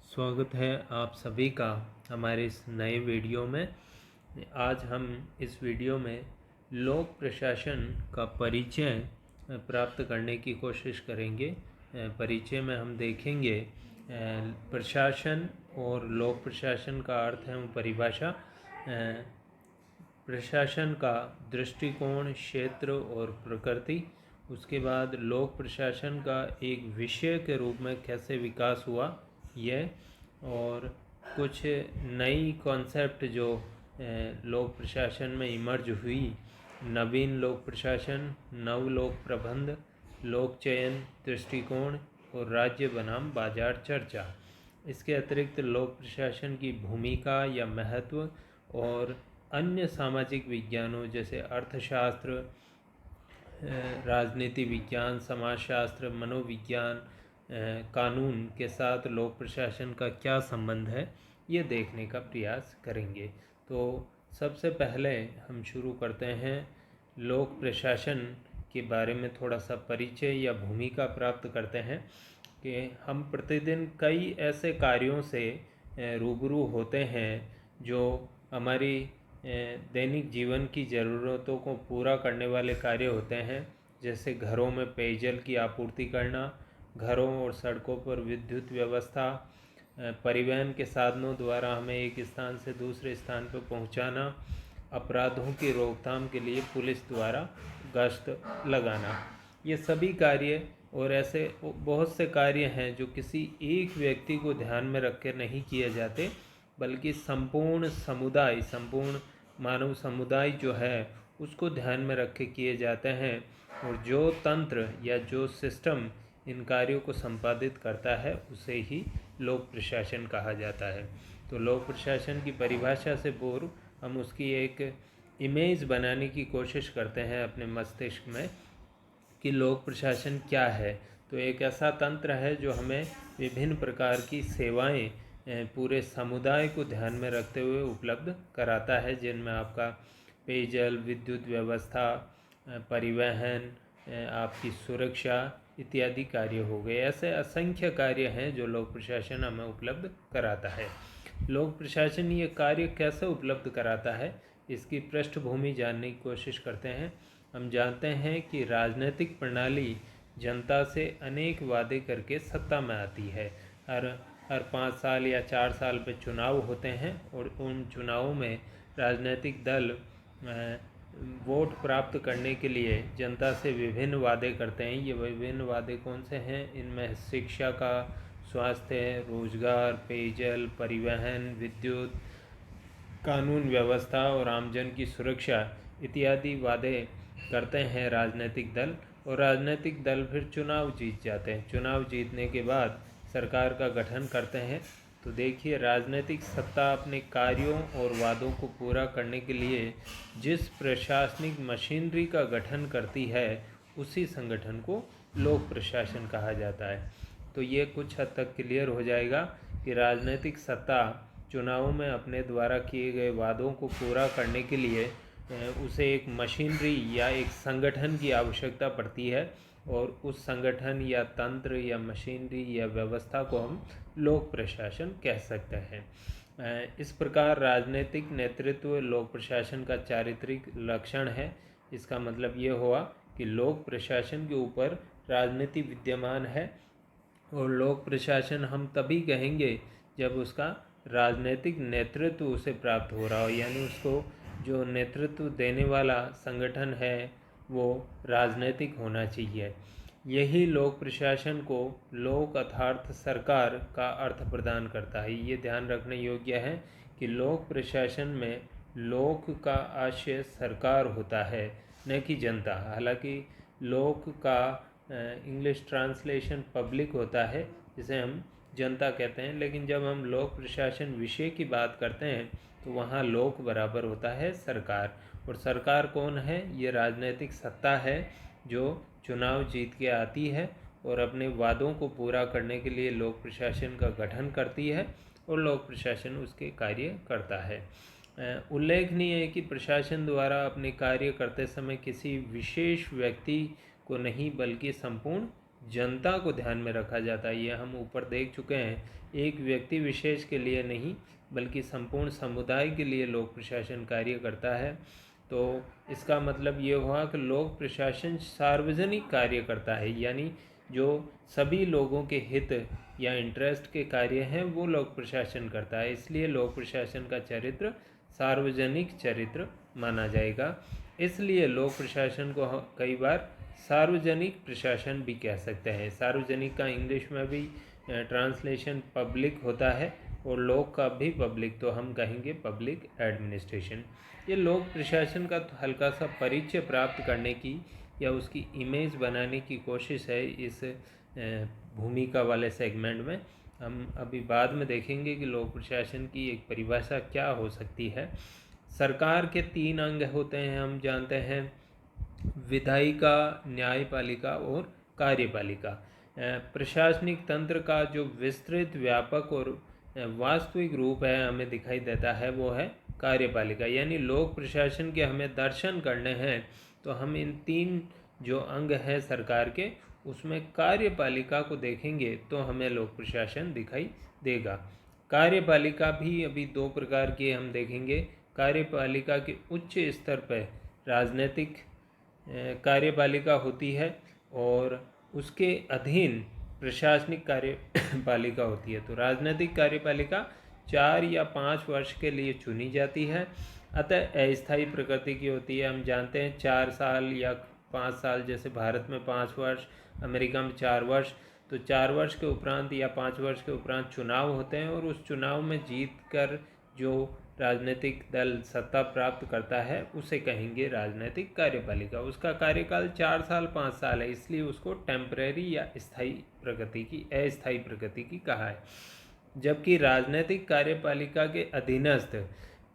स्वागत है आप सभी का हमारे इस नए वीडियो में। आज हम इस वीडियो में लोक प्रशासन का परिचय प्राप्त करने की कोशिश करेंगे। परिचय में हम देखेंगे प्रशासन और लोक प्रशासन का अर्थ है परिभाषा, प्रशासन का दृष्टिकोण, क्षेत्र और प्रकृति। उसके बाद लोक प्रशासन का एक विषय के रूप में कैसे विकास हुआ यह, और कुछ नई कॉन्सेप्ट जो लोक प्रशासन में इमर्ज हुई, नवीन लोक प्रशासन, नव लोक प्रबंध, लोक चयन दृष्टिकोण और राज्य बनाम बाजार चर्चा। इसके अतिरिक्त लोक प्रशासन की भूमिका या महत्व और अन्य सामाजिक विज्ञानों जैसे अर्थशास्त्र, राजनीति विज्ञान, समाजशास्त्र, मनोविज्ञान, कानून के साथ लोक प्रशासन का क्या संबंध है, ये देखने का प्रयास करेंगे। तो सबसे पहले हम शुरू करते हैं लोक प्रशासन के बारे में थोड़ा सा परिचय या भूमिका प्राप्त करते हैं कि हम प्रतिदिन कई ऐसे कार्यों से रूबरू होते हैं जो हमारी दैनिक जीवन की ज़रूरतों को पूरा करने वाले कार्य होते हैं। जैसे घरों में पेयजल की आपूर्ति करना, घरों और सड़कों पर विद्युत व्यवस्था, परिवहन के साधनों द्वारा हमें एक स्थान से दूसरे स्थान पर पहुंचाना, अपराधों की रोकथाम के लिए पुलिस द्वारा गश्त लगाना। ये सभी कार्य और ऐसे बहुत से कार्य हैं जो किसी एक व्यक्ति को ध्यान में रख कर नहीं किए जाते, बल्कि संपूर्ण समुदाय, संपूर्ण मानव समुदाय जो है उसको ध्यान में रख के किए जाते हैं। और जो तंत्र या जो सिस्टम इन कार्यों को संपादित करता है उसे ही लोक प्रशासन कहा जाता है। तो लोक प्रशासन की परिभाषा से पूर्व हम उसकी एक इमेज बनाने की कोशिश करते हैं अपने मस्तिष्क में कि लोक प्रशासन क्या है। तो एक ऐसा तंत्र है जो हमें विभिन्न प्रकार की सेवाएं पूरे समुदाय को ध्यान में रखते हुए उपलब्ध कराता है, जिनमें आपका पेयजल, विद्युत व्यवस्था, परिवहन, आपकी सुरक्षा इत्यादि कार्य हो गए। ऐसे असंख्य कार्य हैं जो लोक प्रशासन हमें उपलब्ध कराता है। लोक प्रशासन ये कार्य कैसे उपलब्ध कराता है, इसकी पृष्ठभूमि जानने की कोशिश करते हैं। हम जानते हैं कि राजनीतिक प्रणाली जनता से अनेक वादे करके सत्ता में आती है। हर 5 साल या 4 साल पे चुनाव होते हैं और उन चुनावों में राजनीतिक दल वोट प्राप्त करने के लिए जनता से विभिन्न वादे करते हैं। ये विभिन्न वादे कौन से हैं? इनमें शिक्षा का, स्वास्थ्य, रोजगार, पेयजल, परिवहन, विद्युत, कानून व्यवस्था और आमजन की सुरक्षा इत्यादि वादे करते हैं राजनीतिक दल। और राजनीतिक दल फिर चुनाव जीत जाते हैं। चुनाव जीतने के बाद सरकार का गठन करते हैं। तो देखिए, राजनीतिक सत्ता अपने कार्यों और वादों को पूरा करने के लिए जिस प्रशासनिक मशीनरी का गठन करती है उसी संगठन को लोक प्रशासन कहा जाता है। तो ये कुछ हद तक क्लियर हो जाएगा कि राजनीतिक सत्ता चुनावों में अपने द्वारा किए गए वादों को पूरा करने के लिए उसे एक मशीनरी या एक संगठन की आवश्यकता पड़ती है, और उस संगठन या तंत्र या मशीनरी या व्यवस्था को हम लोक प्रशासन कह सकते हैं। इस प्रकार राजनीतिक नेतृत्व लोक प्रशासन का चारित्रिक लक्षण है। इसका मतलब ये हुआ कि लोक प्रशासन के ऊपर राजनीति विद्यमान है, और लोक प्रशासन हम तभी कहेंगे जब उसका राजनीतिक नेतृत्व उसे प्राप्त हो रहा हो, यानी उसको जो नेतृत्व देने वाला संगठन है वो राजनीतिक होना चाहिए। यही लोक प्रशासन को लोक अर्थात सरकार का अर्थ प्रदान करता है। ये ध्यान रखने योग्य है कि लोक प्रशासन में लोक का आशय सरकार होता है, न कि जनता। हालांकि लोक का इंग्लिश ट्रांसलेशन पब्लिक होता है, जिसे हम जनता कहते हैं, लेकिन जब हम लोक प्रशासन विषय की बात करते हैं तो वहाँ लोक बराबर होता है सरकार। और सरकार कौन है? ये राजनीतिक सत्ता है जो चुनाव जीत के आती है और अपने वादों को पूरा करने के लिए लोक प्रशासन का गठन करती है, और लोक प्रशासन उसके कार्य करता है। उल्लेखनीय है कि प्रशासन द्वारा अपने कार्य करते समय किसी विशेष व्यक्ति को नहीं, बल्कि संपूर्ण जनता को ध्यान में रखा जाता है। ये हम ऊपर देख चुके हैं, एक व्यक्ति विशेष के लिए नहीं बल्कि संपूर्ण समुदाय के लिए लोक प्रशासन कार्य करता है। तो इसका मतलब ये हुआ कि लोक प्रशासन सार्वजनिक कार्य करता है, यानी जो सभी लोगों के हित या इंटरेस्ट के कार्य हैं वो लोक प्रशासन करता है। इसलिए लोक प्रशासन का चरित्र सार्वजनिक चरित्र माना जाएगा। इसलिए लोक प्रशासन को कई बार सार्वजनिक प्रशासन भी कह सकते हैं। सार्वजनिक का इंग्लिश में भी ट्रांसलेशन पब्लिक होता है और लोक का भी पब्लिक, तो हम कहेंगे पब्लिक एडमिनिस्ट्रेशन। ये लोक प्रशासन का हल्का सा परिचय प्राप्त करने की या उसकी इमेज बनाने की कोशिश है इस भूमिका वाले सेगमेंट में। हम अभी बाद में देखेंगे कि लोक प्रशासन की एक परिभाषा क्या हो सकती है। सरकार के 3 अंग होते हैं, हम जानते हैं, विधायिका, न्यायपालिका और कार्यपालिका। प्रशासनिक तंत्र का जो विस्तृत, व्यापक और वास्तविक रूप है हमें दिखाई देता है वो है कार्यपालिका। यानी लोक प्रशासन के हमें दर्शन करने हैं तो हम इन 3 जो अंग हैं सरकार के उसमें कार्यपालिका को देखेंगे तो हमें लोक प्रशासन दिखाई देगा। कार्यपालिका भी अभी 2 प्रकार की हम देखेंगे। कार्यपालिका के उच्च स्तर पर राजनीतिक कार्यपालिका होती है और उसके अधीन प्रशासनिक कार्यपालिका होती है। तो राजनीतिक कार्यपालिका 4 या 5 वर्ष के लिए चुनी जाती है, अतः अस्थायी प्रकृति की होती है। हम जानते हैं 4 साल या 5 साल, जैसे भारत में 5 वर्ष, अमेरिका में 4 वर्ष। तो 4 वर्ष के उपरांत या 5 वर्ष के उपरांत चुनाव होते हैं और उस चुनाव में जीत कर जो राजनीतिक दल सत्ता प्राप्त करता है उसे कहेंगे राजनीतिक कार्यपालिका। उसका कार्यकाल 4 साल 5 साल है, इसलिए उसको टेम्परेरी या स्थायी प्रकृति की, अस्थायी प्रकृति की कहा है। जबकि राजनीतिक कार्यपालिका के अधीनस्थ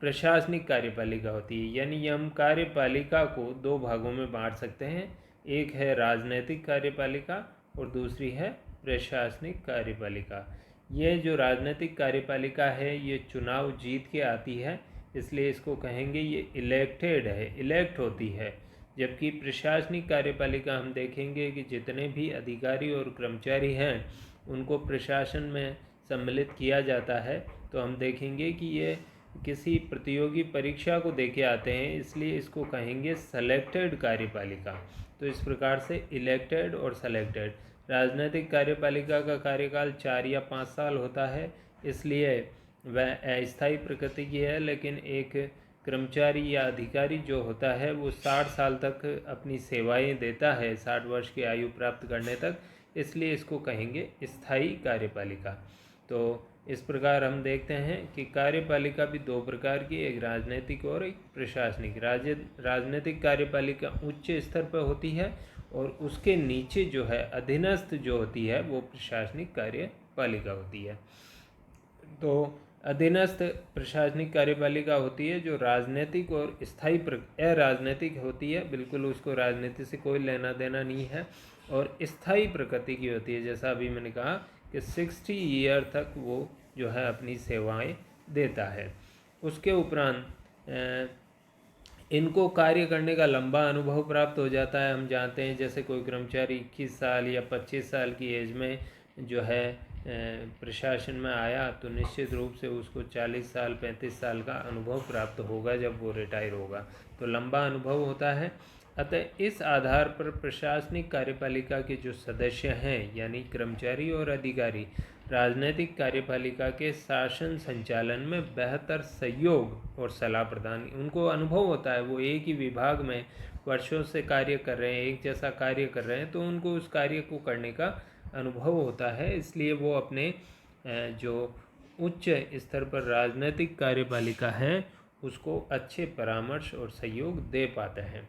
प्रशासनिक कार्यपालिका होती है। यानी हम कार्यपालिका को 2 भागों में बांट सकते हैं, एक है राजनीतिक कार्यपालिका और दूसरी है प्रशासनिक कार्यपालिका। ये जो राजनीतिक कार्यपालिका है ये चुनाव जीत के आती है, इसलिए इसको कहेंगे ये इलेक्टेड है, इलेक्ट होती है। जबकि प्रशासनिक कार्यपालिका हम देखेंगे कि जितने भी अधिकारी और कर्मचारी हैं उनको प्रशासन में सम्मिलित किया जाता है। तो हम देखेंगे कि ये किसी प्रतियोगी परीक्षा को देके आते हैं, इसलिए इसको कहेंगे सेलेक्टेड कार्यपालिका। तो इस प्रकार से इलेक्टेड और सेलेक्टेड। राजनीतिक कार्यपालिका का कार्यकाल 4 या 5 साल होता है, इसलिए वह अस्थायी प्रकृति की है। लेकिन एक कर्मचारी या अधिकारी जो होता है वो 60 साल तक अपनी सेवाएं देता है, 60 वर्ष की आयु प्राप्त करने तक, इसलिए इसको कहेंगे स्थायी कार्यपालिका। तो इस प्रकार हम देखते हैं कि कार्यपालिका भी 2 प्रकार की, एक राजनीतिक और एक प्रशासनिक। राजनीतिक कार्यपालिका उच्च स्तर पर होती है और उसके नीचे जो है अधीनस्थ जो होती है वो प्रशासनिक कार्यपालिका होती है। तो अधीनस्थ प्रशासनिक कार्यपालिका होती है जो राजनीतिक और स्थायी अराजनीतिक होती है, बिल्कुल उसको राजनीति से कोई लेना देना नहीं है, और स्थायी प्रकृति की होती है। जैसा अभी मैंने कहा कि 60 ईयर तक वो जो है अपनी सेवाएं देता है। उसके उपरांत इनको कार्य करने का लंबा अनुभव प्राप्त हो जाता है। हम जानते हैं जैसे कोई कर्मचारी 21 साल या 25 साल की एज में जो है प्रशासन में आया तो निश्चित रूप से उसको 40 साल 35 साल का अनुभव प्राप्त होगा जब वो रिटायर होगा, तो लंबा अनुभव होता है। अतः इस आधार पर प्रशासनिक कार्यपालिका के जो सदस्य हैं यानी कर्मचारी और अधिकारी राजनीतिक कार्यपालिका के शासन संचालन में बेहतर सहयोग और सलाह प्रदान, उनको अनुभव होता है, वो एक ही विभाग में वर्षों से कार्य कर रहे हैं, एक जैसा कार्य कर रहे हैं, तो उनको उस कार्य को करने का अनुभव होता है, इसलिए वो अपने जो उच्च स्तर पर राजनीतिक कार्यपालिका है उसको अच्छे परामर्श और सहयोग दे पाते हैं।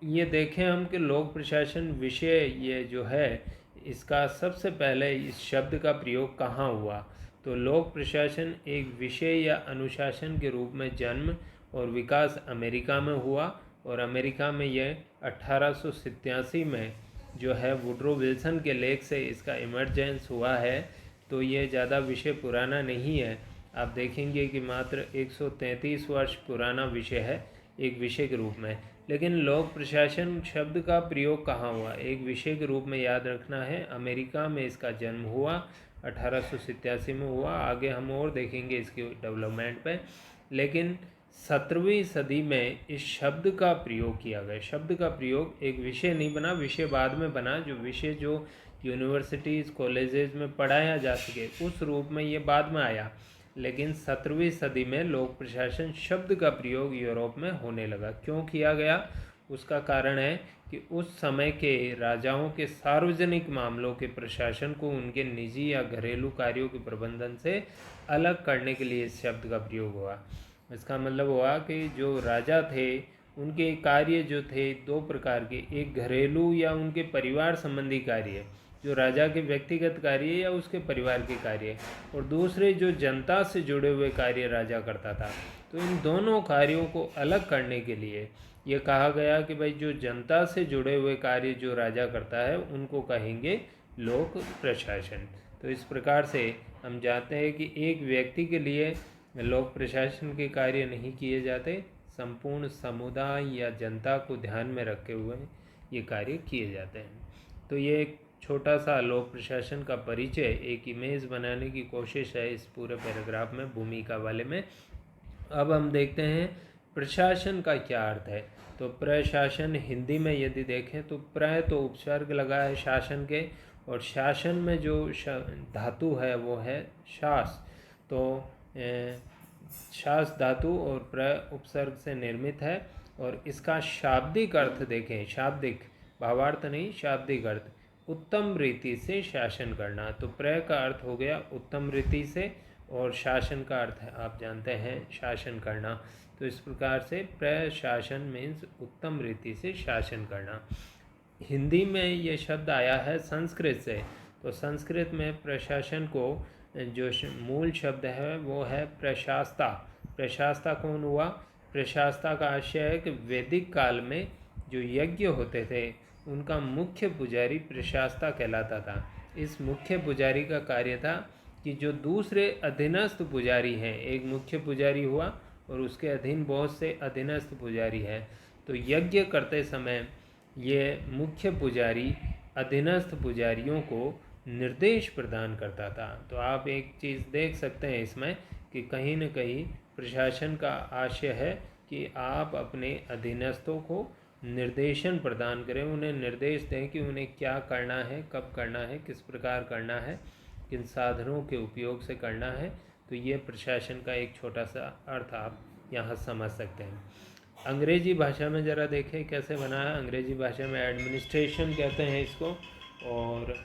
ये देखें हम कि लोक प्रशासन विषय ये जो है इसका सबसे पहले इस शब्द का प्रयोग कहाँ हुआ, तो लोक प्रशासन एक विषय या अनुशासन के रूप में जन्म और विकास अमेरिका में हुआ, और अमेरिका में यह 1887 में जो है वुड्रो विल्सन के लेख से इसका इमर्जेंस हुआ है। तो ये ज़्यादा विषय पुराना नहीं है, आप देखेंगे कि मात्र 133 वर्ष पुराना विषय है एक विषय के रूप में। लेकिन लोक प्रशासन शब्द का प्रयोग कहाँ हुआ, एक विषय के रूप में याद रखना है। अमेरिका में इसका जन्म हुआ, 1887 में हुआ। आगे हम और देखेंगे इसके डेवलपमेंट पे। लेकिन 17वीं सदी में इस शब्द का प्रयोग किया गया। शब्द का प्रयोग एक विषय नहीं बना, विषय बाद में बना। जो विषय जो यूनिवर्सिटीज़ कॉलेजेस में पढ़ाया जा सके उस रूप में ये बाद में आया। लेकिन 17वीं सदी में लोक प्रशासन शब्द का प्रयोग यूरोप में होने लगा। क्यों किया गया, उसका कारण है कि उस समय के राजाओं के सार्वजनिक मामलों के प्रशासन को उनके निजी या घरेलू कार्यों के प्रबंधन से अलग करने के लिए इस शब्द का प्रयोग हुआ। इसका मतलब हुआ कि जो राजा थे उनके कार्य जो थे दो प्रकार के, एक घरेलू या उनके परिवार संबंधी कार्य जो राजा के व्यक्तिगत कार्य या उसके परिवार के कार्य, और दूसरे जो जनता से जुड़े हुए कार्य राजा करता था। तो इन दोनों कार्यों को अलग करने के लिए ये कहा गया कि भाई जो जनता से जुड़े हुए कार्य जो राजा करता है उनको कहेंगे लोक प्रशासन। तो इस प्रकार से हम जानते हैं कि एक व्यक्ति के लिए लोक प्रशासन के कार्य नहीं किए जाते, संपूर्ण समुदाय या जनता को ध्यान में रखे हुए ये कार्य किए जाते हैं। तो ये एक छोटा सा लोक प्रशासन का परिचय, एक इमेज बनाने की कोशिश है इस पूरे पैराग्राफ में, भूमिका वाले में। अब हम देखते हैं प्रशासन का क्या अर्थ है। तो प्रशासन हिंदी में यदि देखें तो प्र तो उपसर्ग लगा है शासन के, और शासन में जो धातु है वो है शास। तो शास धातु और प्र उपसर्ग से निर्मित है। और इसका शाब्दिक अर्थ देखें, शाब्दिक भावार्थ नहीं, शाब्दिक अर्थ उत्तम रीति से शासन करना। तो प्र का अर्थ हो गया उत्तम रीति से, और शासन का अर्थ है आप जानते हैं शासन करना। तो इस प्रकार से प्रशासन मीन्स उत्तम रीति से शासन करना। हिंदी में ये शब्द आया है संस्कृत से। तो संस्कृत में प्रशासन को जो मूल शब्द है वो है प्रशास्ता। प्रशास्ता कौन हुआ, प्रशास्ता का आशय है कि वैदिक काल में जो यज्ञ होते थे उनका मुख्य पुजारी प्रशास्ता कहलाता था। इस मुख्य पुजारी का कार्य था कि जो दूसरे अधीनस्थ पुजारी हैं, एक मुख्य पुजारी हुआ और उसके अधीन बहुत से अधीनस्थ पुजारी हैं, तो यज्ञ करते समय ये मुख्य पुजारी अधीनस्थ पुजारियों को निर्देश प्रदान करता था। तो आप एक चीज़ देख सकते हैं इसमें कि कहीं न कहीं प्रशासन का आशय है कि आप अपने अधीनस्थों को निर्देशन प्रदान करें, उन्हें निर्देश दें कि उन्हें क्या करना है, कब करना है, किस प्रकार करना है, किन साधनों के उपयोग से करना है। तो ये प्रशासन का एक छोटा सा अर्थ आप यहाँ समझ सकते हैं। अंग्रेजी भाषा में ज़रा देखें कैसे बना है। अंग्रेजी भाषा में एडमिनिस्ट्रेशन कहते हैं इसको, और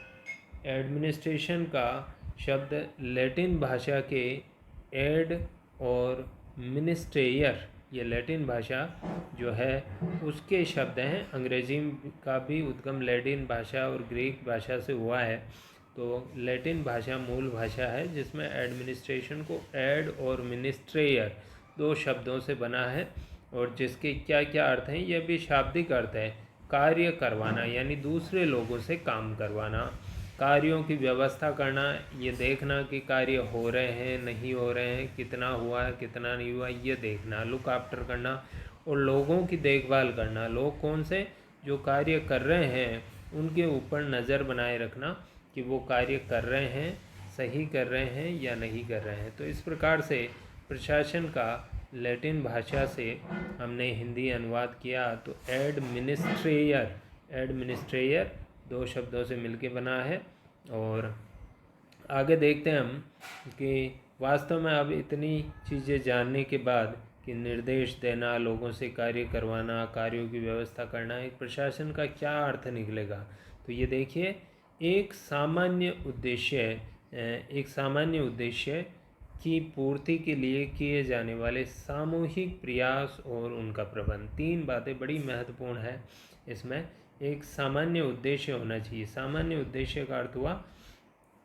एडमिनिस्ट्रेशन का शब्द लैटिन भाषा के एड और मिनिस्ट्रेयर, ये लैटिन भाषा जो है उसके शब्द हैं। अंग्रेजी का भी उद्गम लैटिन भाषा और ग्रीक भाषा से हुआ है। तो लैटिन भाषा मूल भाषा है जिसमें एडमिनिस्ट्रेशन को एड और मिनिस्ट्रेयर दो शब्दों से बना है, और जिसके क्या क्या अर्थ हैं यह भी शाब्दिक अर्थ है। कार्य करवाना यानी दूसरे लोगों से काम करवाना, कार्यों की व्यवस्था करना, ये देखना कि कार्य हो रहे हैं नहीं हो रहे हैं, कितना हुआ है कितना नहीं हुआ ये देखना, लुक आफ्टर करना, और लोगों की देखभाल करना। लोग कौन से, जो कार्य कर रहे हैं उनके ऊपर नज़र बनाए रखना कि वो कार्य कर रहे हैं, सही कर रहे हैं या नहीं कर रहे हैं। तो इस प्रकार से प्रशासन का लैटिन भाषा से हमने हिंदी अनुवाद किया। तो एडमिनिस्ट्रेयर, एडमिनिस्ट्रेयर दो शब्दों से मिलके बना है। और आगे देखते हैं हम कि वास्तव में अब इतनी चीज़ें जानने के बाद कि निर्देश देना, लोगों से कार्य करवाना, कार्यों की व्यवस्था करना, एक प्रशासन का क्या अर्थ निकलेगा। तो ये देखिए, एक सामान्य उद्देश्य की पूर्ति के लिए किए जाने वाले सामूहिक प्रयास और उनका प्रबंध। तीन बातें बड़ी महत्वपूर्ण है इसमें। एक सामान्य उद्देश्य होना चाहिए। सामान्य उद्देश्य का अर्थ हुआ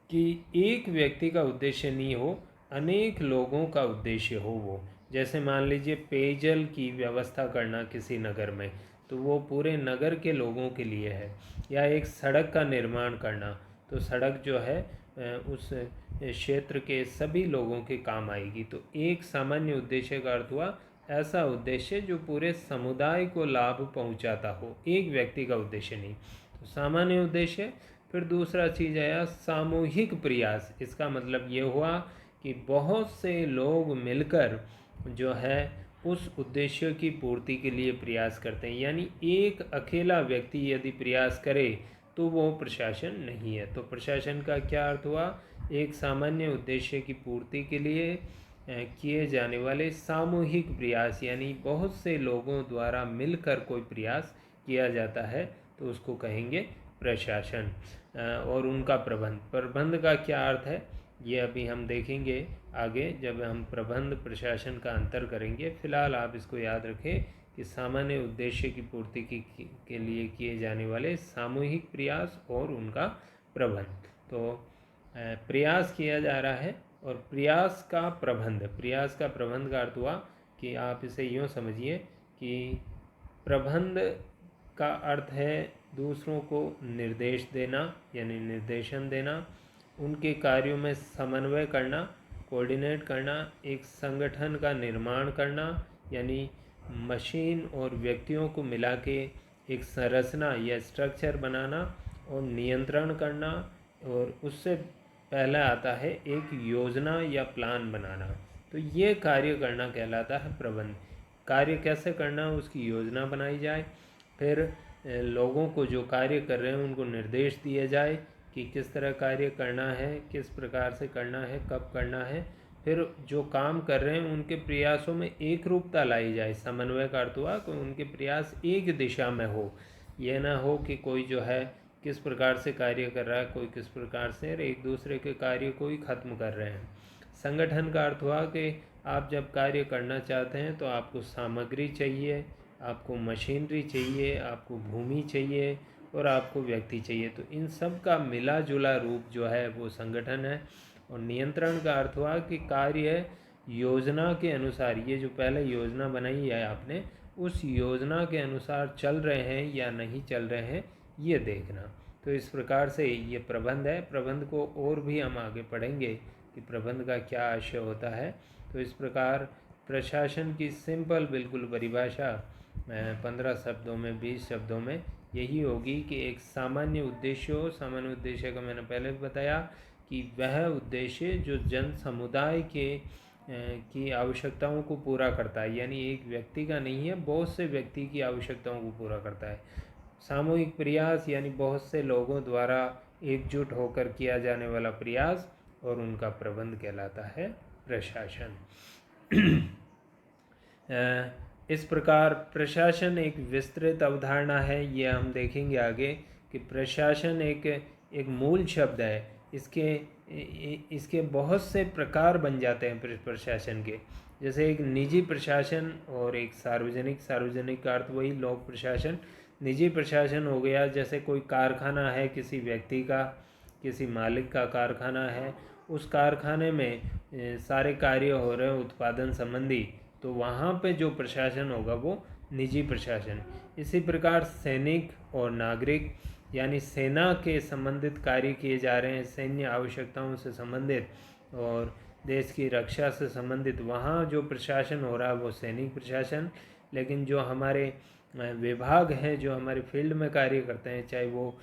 कि एक व्यक्ति का उद्देश्य नहीं हो, अनेक लोगों का उद्देश्य हो वो। जैसे मान लीजिए पेयजल की व्यवस्था करना किसी नगर में, तो वो पूरे नगर के लोगों के लिए है। या एक सड़क का निर्माण करना, तो सड़क जो है उस क्षेत्र के सभी लोगों के काम आएगी। तो एक सामान्य उद्देश्य का अर्थ हुआ ऐसा उद्देश्य जो पूरे समुदाय को लाभ पहुंचाता हो, एक व्यक्ति का उद्देश्य नहीं। तो सामान्य उद्देश्य। फिर दूसरा चीज़ आया सामूहिक प्रयास। इसका मतलब ये हुआ कि बहुत से लोग मिलकर जो है उस उद्देश्य की पूर्ति के लिए प्रयास करते हैं। यानी एक अकेला व्यक्ति यदि प्रयास करे तो वो प्रशासन नहीं है। तो प्रशासन का क्या अर्थ हुआ? एक सामान्य उद्देश्य की पूर्ति के लिए किए जाने वाले सामूहिक प्रयास, यानी बहुत से लोगों द्वारा मिलकर कोई प्रयास किया जाता है तो उसको कहेंगे प्रशासन। और उनका प्रबंध का क्या अर्थ है ये अभी हम देखेंगे आगे जब हम प्रबंध प्रशासन का अंतर करेंगे। फिलहाल आप इसको याद रखें कि सामान्य उद्देश्य की पूर्ति के लिए किए जाने वाले सामूहिक प्रयास और उनका प्रबंध। तो प्रयास किया जा रहा है और प्रयास का प्रबंध का अर्थ हुआ कि आप इसे यूँ समझिए कि प्रबंध का अर्थ है दूसरों को निर्देश देना, यानी निर्देशन देना, उनके कार्यों में समन्वय करना, कोऑर्डिनेट करना, एक संगठन का निर्माण करना, यानी मशीन और व्यक्तियों को मिला के एक संरचना या स्ट्रक्चर बनाना, और नियंत्रण करना, और उससे पहला आता है एक योजना या प्लान बनाना। तो ये कार्य करना कहलाता है प्रबंध। कार्य कैसे करना उसकी योजना बनाई जाए, फिर लोगों को जो कार्य कर रहे हैं उनको निर्देश दिए जाए कि किस तरह कार्य करना है, किस प्रकार से करना है, कब करना है। फिर जो काम कर रहे हैं उनके प्रयासों में एक रूपता लाई जाए। समन्वय का अर्थ हुआ कि उनके प्रयास एक दिशा में हो, यह ना हो कि कोई जो है किस प्रकार से कार्य कर रहा है, कोई किस प्रकार से, एक दूसरे के कार्य को ही खत्म कर रहे हैं। संगठन का अर्थ हुआ कि आप जब कार्य करना चाहते हैं तो आपको सामग्री चाहिए, आपको मशीनरी चाहिए, आपको भूमि चाहिए और आपको व्यक्ति चाहिए। तो इन सब का मिला जुला रूप जो है वो संगठन है। और नियंत्रण का अर्थ हुआ कि कार्य योजना के अनुसार, ये जो पहले योजना बनाई है आपने, उस योजना के अनुसार चल रहे हैं या नहीं चल रहे हैं ये देखना। तो इस प्रकार से ये प्रबंध है। प्रबंध को और भी हम आगे पढ़ेंगे कि प्रबंध का क्या आशय होता है। तो इस प्रकार प्रशासन की सिंपल बिल्कुल परिभाषा 15 शब्दों में, 20 शब्दों में यही होगी कि एक सामान्य उद्देश्य हो। सामान्य उद्देश्य का मैंने पहले भी बताया कि वह उद्देश्य जो जन समुदाय की आवश्यकताओं को पूरा करता है, यानी एक व्यक्ति का नहीं है, बहुत से व्यक्ति की आवश्यकताओं को पूरा करता है। सामूहिक प्रयास यानी बहुत से लोगों द्वारा एकजुट होकर किया जाने वाला प्रयास, और उनका प्रबंध कहलाता है प्रशासन। इस प्रकार प्रशासन एक विस्तृत अवधारणा है, ये हम देखेंगे आगे कि प्रशासन एक मूल शब्द है। इसके बहुत से प्रकार बन जाते हैं प्रशासन के। जैसे एक निजी प्रशासन और एक सार्वजनिक का अर्थ वही लोक प्रशासन। निजी प्रशासन हो गया जैसे कोई कारखाना है, किसी व्यक्ति का, किसी मालिक का कारखाना है, उस कारखाने में सारे कार्य हो रहे हैं उत्पादन संबंधी, तो वहाँ पे जो प्रशासन होगा वो निजी प्रशासन। इसी प्रकार सैनिक और नागरिक, यानी सेना के संबंधित कार्य किए जा रहे हैं, सैन्य आवश्यकताओं से संबंधित और देश की रक्षा से संबंधित, वहाँ जो प्रशासन हो रहा है वो सैनिक प्रशासन। लेकिन जो हमारे विभाग हैं, जो हमारे फील्ड में कार्य करते हैं, चाहे वो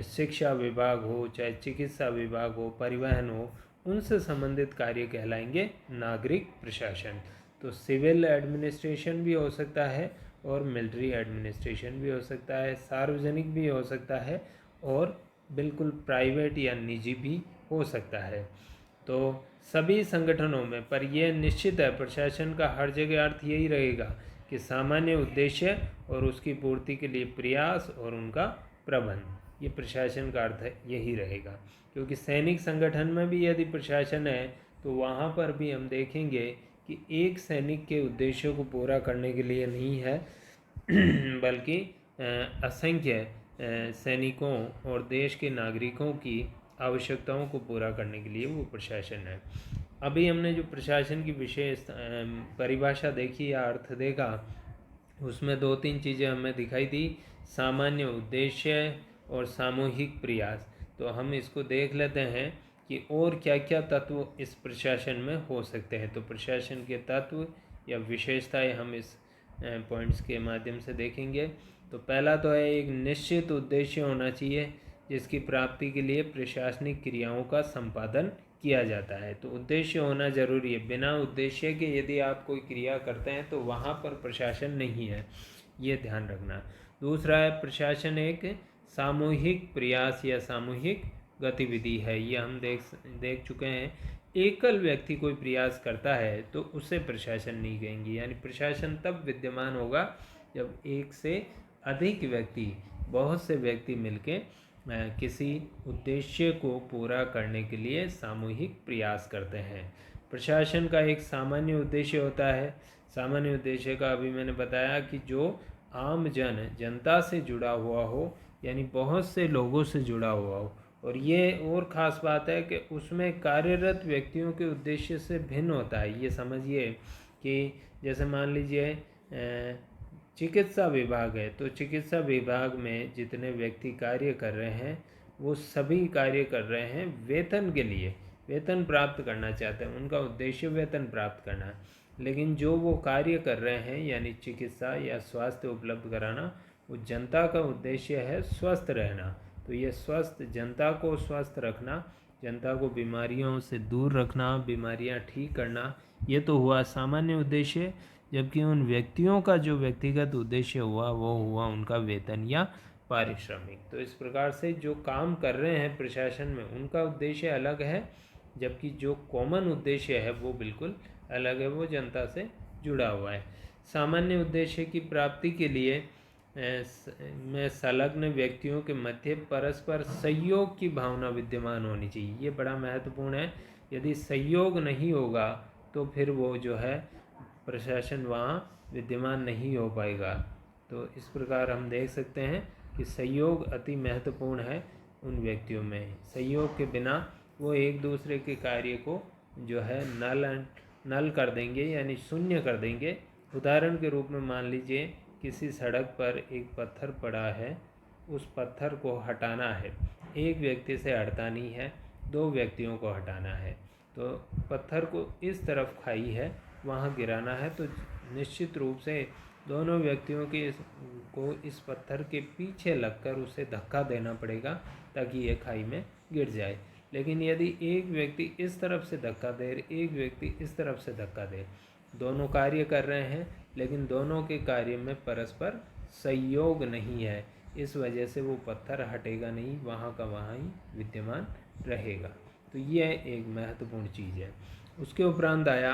शिक्षा विभाग हो, चाहे चिकित्सा विभाग हो, परिवहन हो, उनसे संबंधित कार्य कहलाएंगे नागरिक प्रशासन। तो सिविल एडमिनिस्ट्रेशन भी हो सकता है और मिलिट्री एडमिनिस्ट्रेशन भी हो सकता है, सार्वजनिक भी हो सकता है और बिल्कुल प्राइवेट या निजी भी हो सकता है। तो सभी संगठनों में, पर यह निश्चित है प्रशासन का हर जगह अर्थ यही रहेगा कि सामान्य उद्देश्य और उसकी पूर्ति के लिए प्रयास और उनका प्रबंध, ये प्रशासन का अर्थ है यही रहेगा। क्योंकि सैनिक संगठन में भी यदि प्रशासन है तो वहाँ पर भी हम देखेंगे कि एक सैनिक के उद्देश्यों को पूरा करने के लिए नहीं है बल्कि असंख्य सैनिकों और देश के नागरिकों की आवश्यकताओं को पूरा करने के लिए वो प्रशासन है। अभी हमने जो प्रशासन की विशेष परिभाषा देखी या अर्थ देखा, उसमें 2-3 चीज़ें हमें दिखाई दी, सामान्य उद्देश्य और सामूहिक प्रयास। तो हम इसको देख लेते हैं कि और क्या क्या तत्व इस प्रशासन में हो सकते हैं। तो प्रशासन के तत्व या विशेषताएं हम इस पॉइंट्स के माध्यम से देखेंगे। तो पहला तो है एक निश्चित उद्देश्य होना चाहिए जिसकी प्राप्ति के लिए प्रशासनिक क्रियाओं का संपादन किया जाता है। तो उद्देश्य होना जरूरी है, बिना उद्देश्य के यदि आप कोई क्रिया करते हैं तो वहाँ पर प्रशासन नहीं है, ये ध्यान रखना। दूसरा है प्रशासन एक सामूहिक प्रयास या सामूहिक गतिविधि है, ये हम देख चुके हैं। एकल व्यक्ति कोई प्रयास करता है तो उसे प्रशासन नहीं कहेंगे, यानी प्रशासन तब विद्यमान होगा जब एक से अधिक व्यक्ति, बहुत से व्यक्ति मिलके किसी उद्देश्य को पूरा करने के लिए सामूहिक प्रयास करते हैं। प्रशासन का एक सामान्य उद्देश्य होता है। सामान्य उद्देश्य का अभी मैंने बताया कि जो आम जनता से जुड़ा हुआ हो, यानी बहुत से लोगों से जुड़ा हुआ हो। और ये और ख़ास बात है कि उसमें कार्यरत व्यक्तियों के उद्देश्य से भिन्न होता है। ये समझिए कि जैसे मान लीजिए चिकित्सा विभाग है, तो चिकित्सा विभाग में जितने व्यक्ति कार्य कर रहे हैं वो सभी कार्य कर रहे हैं वेतन के लिए, वेतन प्राप्त करना चाहते हैं, उनका उद्देश्य वेतन प्राप्त करना है। लेकिन जो वो कार्य कर रहे हैं यानी चिकित्सा या स्वास्थ्य उपलब्ध कराना, वो जनता का उद्देश्य है स्वस्थ रहना। तो ये स्वस्थ जनता को स्वस्थ रखना, जनता को बीमारियों से दूर रखना, बीमारियां ठीक करना, ये तो हुआ सामान्य उद्देश्य। जबकि उन व्यक्तियों का जो व्यक्तिगत उद्देश्य हुआ वो हुआ उनका वेतन या पारिश्रमिक। तो इस प्रकार से जो काम कर रहे हैं प्रशासन में उनका उद्देश्य अलग है, जबकि जो कॉमन उद्देश्य है वो बिल्कुल अलग है, वो जनता से जुड़ा हुआ है। सामान्य उद्देश्य की प्राप्ति के लिए में संलग्न व्यक्तियों के मध्य परस्पर सहयोग की भावना विद्यमान होनी चाहिए, ये बड़ा महत्वपूर्ण है। यदि सहयोग नहीं होगा तो फिर वो जो है प्रशासन वहाँ विद्यमान नहीं हो पाएगा। तो इस प्रकार हम देख सकते हैं कि सहयोग अति महत्वपूर्ण है उन व्यक्तियों में। सहयोग के बिना वो एक दूसरे के कार्य को जो है नल कर देंगे, यानी शून्य कर देंगे। उदाहरण के रूप में मान लीजिए किसी सड़क पर एक पत्थर पड़ा है, उस पत्थर को हटाना है, एक व्यक्ति से हटता नहीं है, दो व्यक्तियों को हटाना है। तो पत्थर को इस तरफ खाई है, वहाँ गिराना है, तो निश्चित रूप से दोनों व्यक्तियों को इस पत्थर के पीछे लगकर उसे धक्का देना पड़ेगा ताकि ये खाई में गिर जाए। लेकिन यदि एक व्यक्ति इस तरफ से धक्का दे, एक व्यक्ति इस तरफ से धक्का दे, दोनों कार्य कर रहे हैं लेकिन दोनों के कार्य में परस्पर सहयोग नहीं है, इस वजह से वो पत्थर हटेगा नहीं, वहाँ का वहाँ ही विद्यमान रहेगा। तो यह एक महत्वपूर्ण चीज़ है। उसके उपरांत आया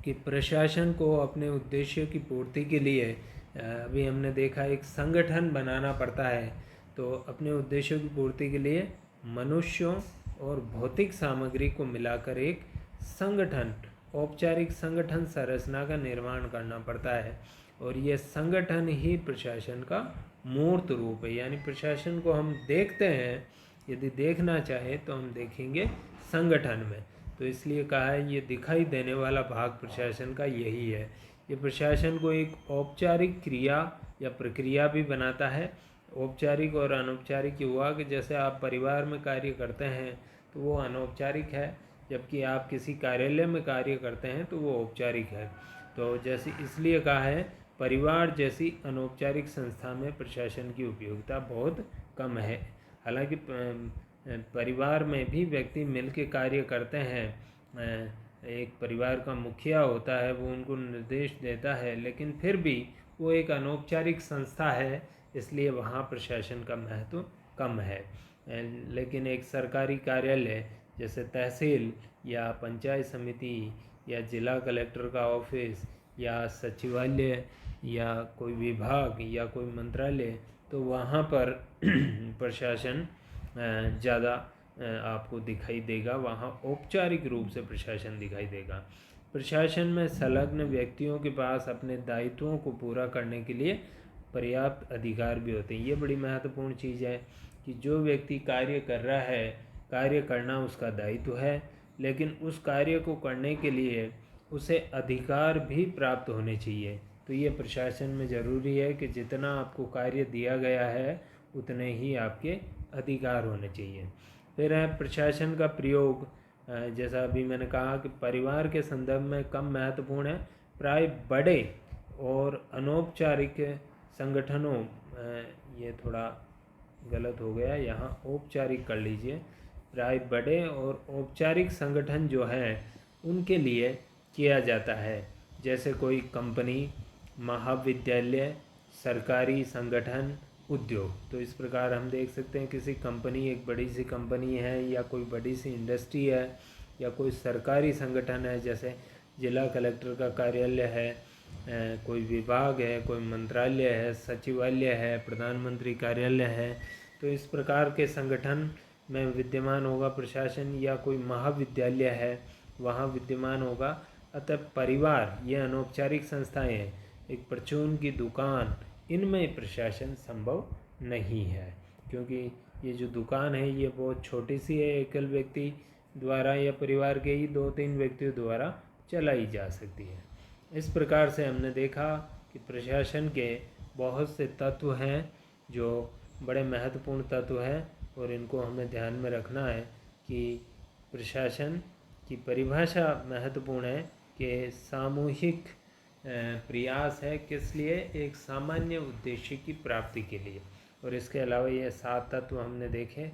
कि प्रशासन को अपने उद्देश्य की पूर्ति के लिए अभी हमने देखा एक संगठन बनाना पड़ता है। तो अपने उद्देश्यों की पूर्ति के लिए मनुष्यों और भौतिक सामग्री को मिलाकर एक संगठन, औपचारिक संगठन संरचना का निर्माण करना पड़ता है। और ये संगठन ही प्रशासन का मूर्त रूप है, यानी प्रशासन को हम देखते हैं, यदि देखना चाहे तो हम देखेंगे संगठन में। तो इसलिए कहा है ये दिखाई देने वाला भाग प्रशासन का यही है। ये प्रशासन को एक औपचारिक क्रिया या प्रक्रिया भी बनाता है। औपचारिक और अनौपचारिक हुआ कि जैसे आप परिवार में कार्य करते हैं तो वो अनौपचारिक है, जबकि आप किसी कार्यालय में कार्य करते हैं तो वो औपचारिक है। तो जैसे इसलिए कहा है परिवार जैसी अनौपचारिक संस्था में प्रशासन की उपयोगिता बहुत कम है। हालांकि परिवार में भी व्यक्ति मिलकर कार्य करते हैं, एक परिवार का मुखिया होता है, वो उनको निर्देश देता है, लेकिन फिर भी वो एक अनौपचारिक संस्था है, इसलिए वहाँ प्रशासन का महत्व कम है। लेकिन एक सरकारी कार्यालय जैसे तहसील या पंचायत समिति या जिला कलेक्टर का ऑफिस या सचिवालय या कोई विभाग या कोई मंत्रालय, तो वहाँ पर प्रशासन ज़्यादा आपको दिखाई देगा, वहाँ औपचारिक रूप से प्रशासन दिखाई देगा। प्रशासन में संलग्न व्यक्तियों के पास अपने दायित्वों को पूरा करने के लिए पर्याप्त अधिकार भी होते हैं। ये बड़ी महत्वपूर्ण चीज़ है कि जो व्यक्ति कार्य कर रहा है, कार्य करना उसका दायित्व है, लेकिन उस कार्य को करने के लिए उसे अधिकार भी प्राप्त होने चाहिए। तो ये प्रशासन में ज़रूरी है कि जितना आपको कार्य दिया गया है उतने ही आपके अधिकार होने चाहिए। फिर है प्रशासन का प्रयोग, जैसा अभी मैंने कहा कि परिवार के संदर्भ में कम महत्वपूर्ण है, प्राय बड़े और अनौपचारिक संगठनों, ये थोड़ा गलत हो गया, यहाँ औपचारिक कर लीजिए, प्राय बड़े और औपचारिक संगठन जो हैं उनके लिए किया जाता है, जैसे कोई कंपनी, महाविद्यालय, सरकारी संगठन, उद्योग। तो इस प्रकार हम देख सकते हैं किसी कंपनी, एक बड़ी सी कंपनी है या कोई बड़ी सी इंडस्ट्री है या कोई सरकारी संगठन है, जैसे जिला कलेक्टर का कार्यालय है, कोई विभाग है, कोई मंत्रालय है, सचिवालय है, प्रधानमंत्री कार्यालय है। तो इस प्रकार के संगठन में विद्यमान होगा प्रशासन, या कोई महाविद्यालय है वहाँ विद्यमान होगा। अतः परिवार, ये अनौपचारिक संस्थाएं हैं, एक परचून की दुकान, इनमें प्रशासन संभव नहीं है, क्योंकि ये जो दुकान है ये बहुत छोटी सी है, एकल व्यक्ति द्वारा या परिवार के ही 2-3 व्यक्तियों द्वारा चलाई जा सकती है। इस प्रकार से हमने देखा कि प्रशासन के बहुत से तत्व हैं जो बड़े महत्वपूर्ण तत्व हैं, और इनको हमें ध्यान में रखना है कि प्रशासन की परिभाषा महत्वपूर्ण है कि सामूहिक प्रयास है, किस लिए? एक सामान्य उद्देश्य की प्राप्ति के लिए। और इसके अलावा ये 7 तत्व हमने देखे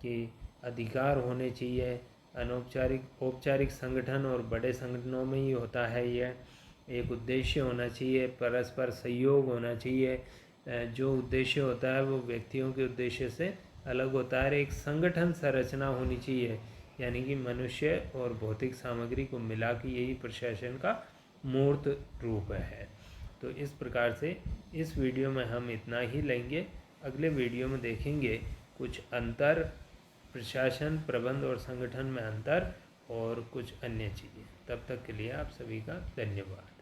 कि अधिकार होने चाहिए, अनौपचारिक औपचारिक संगठन और बड़े संगठनों में ही होता है यह, एक उद्देश्य होना चाहिए, परस्पर सहयोग होना चाहिए, जो उद्देश्य होता है वो व्यक्तियों के उद्देश्य से अलग होता है, एक संगठन संरचना होनी चाहिए, यानी कि मनुष्य और भौतिक सामग्री को मिला के यही प्रशासन का मूर्त रूप है। तो इस प्रकार से इस वीडियो में हम इतना ही लेंगे। अगले वीडियो में देखेंगे कुछ अंतर, प्रशासन, प्रबंध और संगठन में अंतर और कुछ अन्य चीज़ें। तब तक के लिए आप सभी का धन्यवाद।